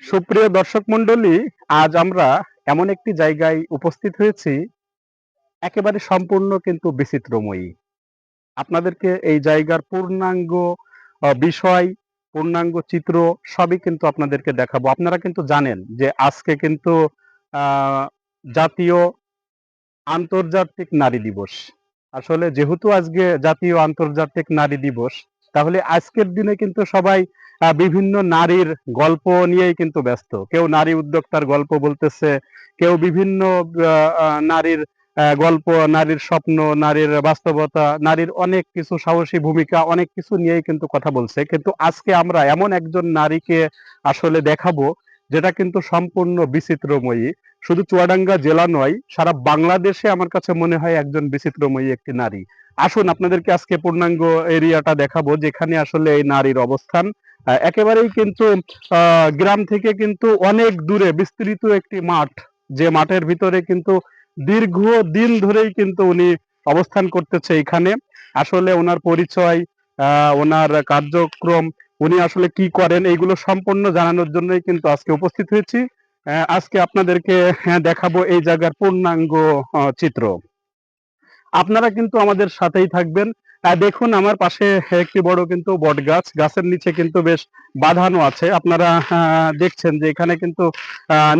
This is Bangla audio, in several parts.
সুপ্রিয় দর্শক মণ্ডলী, আজ আমরা এমন একটি জায়গায় উপস্থিত হয়েছি, একেবারে সম্পূর্ণ কিন্তু বিচিত্রময়ী। আপনাদেরকে এই জায়গার পূর্ণাঙ্গ বিষয়, পূর্ণাঙ্গ চিত্র সবই কিন্তু আপনাদেরকে দেখাবো। আপনারা কিন্তু জানেন যে আজকে কিন্তু আ জাতীয় আন্তর্জাতিক নারী দিবস। আসলে যেহেতু আজকে জাতীয় আন্তর্জাতিক নারী দিবস, তাহলে আজকের দিনে কিন্তু সবাই বিভিন্ন নারীর গল্প নিয়েই কিন্তু ব্যস্ত। কেউ নারী উদ্যোক্তার গল্প বলতেছে, কেউ বিভিন্ন আ আ নারীর গল্প, নারীর স্বপ্ন, নারীর বাস্তবতা, নারীর অনেক কিছু সাহসী ভূমিকা, অনেক কিছু নিয়েই কিন্তু কথা বলছে। কিন্তু আজকে আমরা এমন একজন নারীকে আসলে দেখাবো, যেটা কিন্তু সম্পূর্ণ বিচিত্রময়ী। শুধু চুয়াডাঙ্গা জেলা নয়, সারা বাংলাদেশে আমার কাছে মনে হয় একজন বিচিত্রময়ী একটি নারী। আসুন আপনাদেরকে আজকে পূর্ণাঙ্গ এরিয়াটা দেখাবো যেখানে আসলে এই নারীর অবস্থান। একেবারেই কিন্তু গ্রাম থেকে কিন্তু অনেক দূরে বিস্তৃত একটি মাঠ, যে মাঠের ভিতরে কিন্তু দীর্ঘদিন ধরেই কিন্তু উনি অবস্থান করতেছে এখানে। আসলে উনার পরিচয়, উনার কার্যক্রম, উনি আসলে কি করেন এইগুলো সম্পূর্ণ জানানোর জন্যই কিন্তু আজকে উপস্থিত হয়েছি। আজকে আপনাদেরকে দেখাবো এই জায়গার পূর্ণাঙ্গ চিত্র। আপনারা কিন্তু আমাদের সাথেই থাকবেন। দেখুন আমার পাশে একটি বড় কিন্তু বটগাছ। গাছের নিচে কিন্তু বেশ বাঁধানো আছে। আপনারা দেখছেন যে এখানে কিন্তু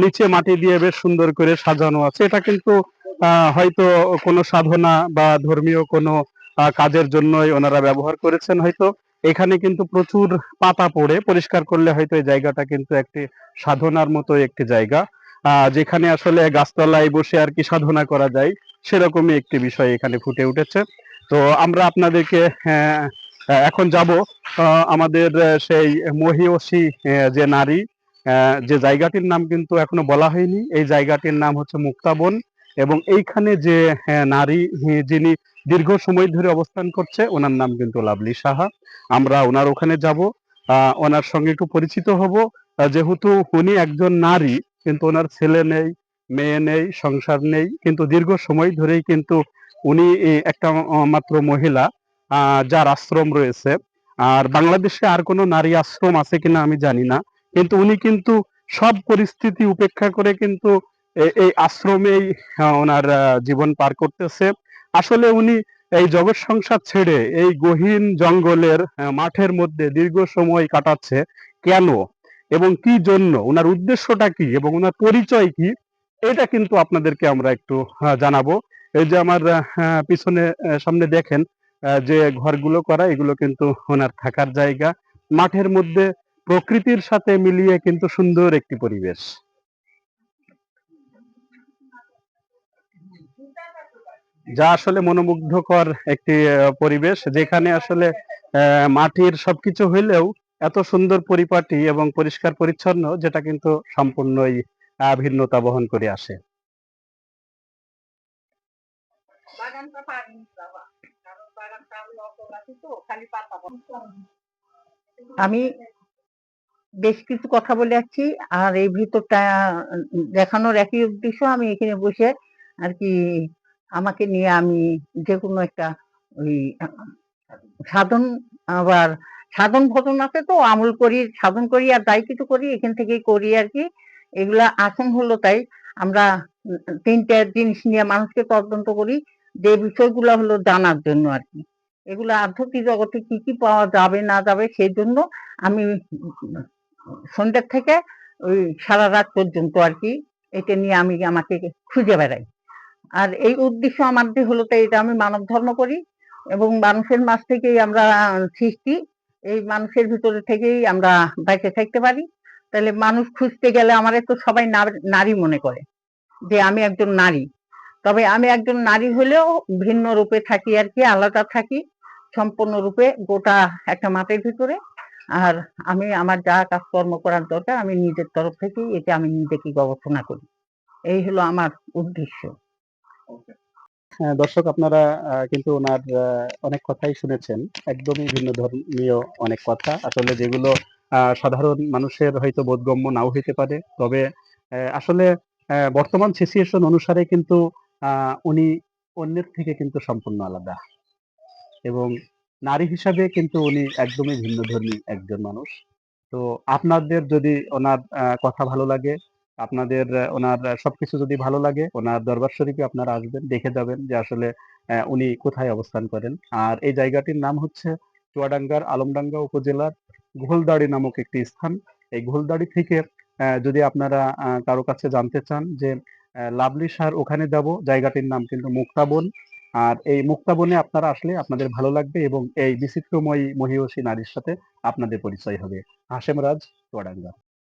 নিচে মাটি দিয়ে বেশ সুন্দর করে সাজানো আছে। এটা কিন্তু হয়তো কোনো সাধনা বা ধর্মীয় কোনো কাজের জন্যই ওনারা ব্যবহার করেছেন হয়তো। এখানে কিন্তু প্রচুর পাতা পড়ে, পরিষ্কার করলে হয়তো এই জায়গাটা কিন্তু একটি সাধনার মতো একটি জায়গা। যেখানে আসলে গাছতলায় বসে আরকি সাধনা করা যায়। সেরকমই একটি বিষয় এখানে ফুটে উঠেছে। তো আমরা আপনাদেরকে এখন যাব আমাদের সেই মহীয়সী যে নারী, যে জায়গাটির নাম কিন্তু এখনো বলা হয়নি। এই জায়গাটির নাম হচ্ছে মুক্তাবন, এবং এইখানে যে নারী যিনি দীর্ঘ সময় ধরে অবস্থান করছে, ওনার নাম কিন্তু লাভলি সাহা। আমরা ওনার ওখানে যাব, ওনার সঙ্গে একটু পরিচিত হব। যেহেতু উনি একজন নারী, কিন্তু ওনার ছেলে নেই, মেয়ে নেই, সংসার নেই, কিন্তু দীর্ঘ সময় ধরেই কিন্তু উনি একটা মাত্র মহিলা, যার আশ্রম রয়েছে। আর বাংলাদেশে আর কোনো নারী আশ্রম আছে কিনা আমি জানি না, কিন্তু উনি কিন্তু সব পরিস্থিতি উপেক্ষা করে কিন্তু এই আশ্রমেই ওনার জীবন পার করতেছে। আসলে উনি এই জগৎ সংসার ছেড়ে এই গহীন জঙ্গলের মাঠের মধ্যে দীর্ঘ সময় কাটাচ্ছে কেন, এবং কি জন্য, উনার উদ্দেশ্যটা কি এবং উনার পরিচয় কি, এটা কিন্তু আপনাদেরকে আমরা একটু জানাবো। এই যে আমার পিছনে সামনে দেখেন যে ঘরগুলো করা, এগুলো কিন্তু ওনার থাকার জায়গা। মাঠের মধ্যে প্রকৃতির সাথে মিলিয়ে কিন্তু সুন্দর একটি পরিবেশ। যা আসলে মনোমুগ্ধকর একটি পরিবেশ, যেখানে আসলে মাটির সবকিছু হইলেও এত সুন্দর পরিপাটি এবং পরিষ্কার পরিচ্ছন্ন, যেটা কিন্তু সম্পূর্ণই ভিন্নতা বহন করে আসে। আমি বেশ কিছু কথা বলে যাচ্ছি, আর এই ভিতরটা দেখানোর একই উদ্দেশ্য। আমি এখানে বসে আর কি আমাকে নিয়ে আমি যে কোনো একটা ওই সাধন, আবার সাধন ভজন আছে তো, আমল করি, সাধন করি, আর যাই কিছু করি এখান থেকেই করি আর কি। এগুলা আসন হলো তাই আমরা তিনটা জিনিস নিয়ে মানুষকে তদন্ত করি, যে বিষয়গুলো হলো জানার জন্য আর কি। এগুলো আধ্যাত্মিক জগতে কি কি পাওয়া যাবে না যাবে সেই জন্য আমি সন্ধ্যা থেকে ওই সারা রাত পর্যন্ত আর কি এটা নিয়ে আমি আমাকে খুঁজে বেড়াই। আর এই উদ্দেশ্য আমাদের হলো তাই, এটা আমি মানব ধর্ম করি এবং মানুষের মাঝ থেকেই আমরা সৃষ্টি, এই মানুষের ভিতরে থেকেই আমরা বেঁচে থাকতে পারি। তাহলে মানুষ খুঁজতে গেলে আমার তো সবাই নারী মনে করে যে আমি একজন নারী। তবে আমি একজন নারী হলেও ভিন্ন রূপে থাকি আর কি, আলাদা থাকি সম্পূর্ণরূপে গোটা একটা মাঠের ভিতরে। আর আমি আমার যা কাজকর্ম করার দরকার আমি নিজের তরফ থেকেই এটা আমি নিজেকে গবেষণা করি। এই হলো আমার উদ্দেশ্য। হ্যাঁ, দর্শক আপনারা কিন্তু ওনার অনেক কথাই শুনেছেন। একদমই ভিন্ন ধর্মীয় অনেক কথা। আসলে যেগুলো সাধারণ মানুষের হয়তো বোধগম্য নাও হইতে পারে। তবে আসলে বর্তমান সিচুয়েশন অনুসারে কিন্তু উনি অন্যের থেকে কিন্তু সম্পূর্ণ আলাদা, এবং নারী হিসাবে কিন্তু উনি একদমই ভিন্নধর্মী একজন মানুষ। তো আপনাদের যদি ওনার কথা ভালো লাগে, আপনাদের ওনার সবকিছু যদি ভালো লাগে, ওনার দরবার শরীফে আপনারা আসবেন, দেখে যাবেন যে আসলে উনি কোথায় অবস্থান করেন। আর এই জায়গাটির নাম হচ্ছে চুয়াডাঙ্গার আলমডাঙ্গা উপজেলার ঘোলদাড়ি নামক একটি স্থান। এই ঘোলদাড়ি থেকে যদি আপনারা কারো কাছে জানতে চান যে লাভলি শাহর ওখানে যাব, জায়গাটির নাম কিন্তু মুক্তাবন। আর এই মুক্তাবনে আপনারা আসলে আপনাদের ভালো লাগবে এবং এই বিচিত্রময়ী মহীয়সী নারীর সাথে আপনাদের পরিচয় হবে। হাশেম রাজ, চুয়াডাঙ্গা।